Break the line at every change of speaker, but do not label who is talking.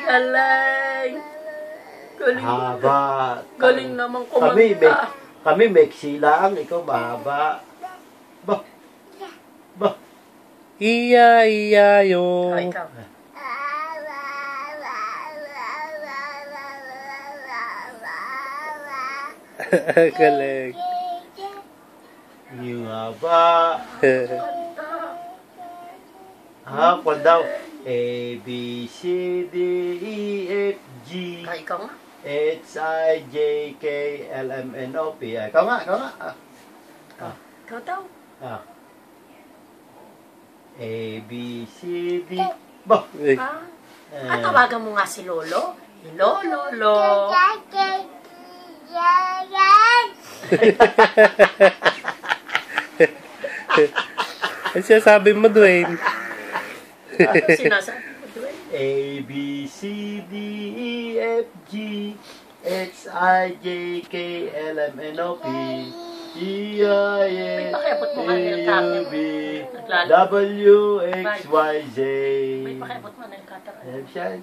Galing. Galing.
Haba.
Galing naman kumanta.
Kami meksi lang, ikaw mahaba. Bah. Bah.
Iya, iya, yo.
Oh, ikaw.
Galing.
Yung haba. Kung daw, A, B, C, D, E, F, G,
Ah, ikaw nga.
H, I, J, K, L, M, N, O, P. Ikaw nga.
Ikaw daw.
A, B, C, D. Bah.
Tawagan mo nga si Lolo. Hello, Lolo.
Ano siya sabi mo, Dwayne?
Sinasabi mo, Dwayne?
A, B, C, D, E, F, G, H, I, J, K, L, M, N, O, P, E, I,
May
N,
pakiabot mo nga yung
A,
camera.
B, W, X, Y, Z.
May pakiabot mo na yung cutter.
Ayan siya.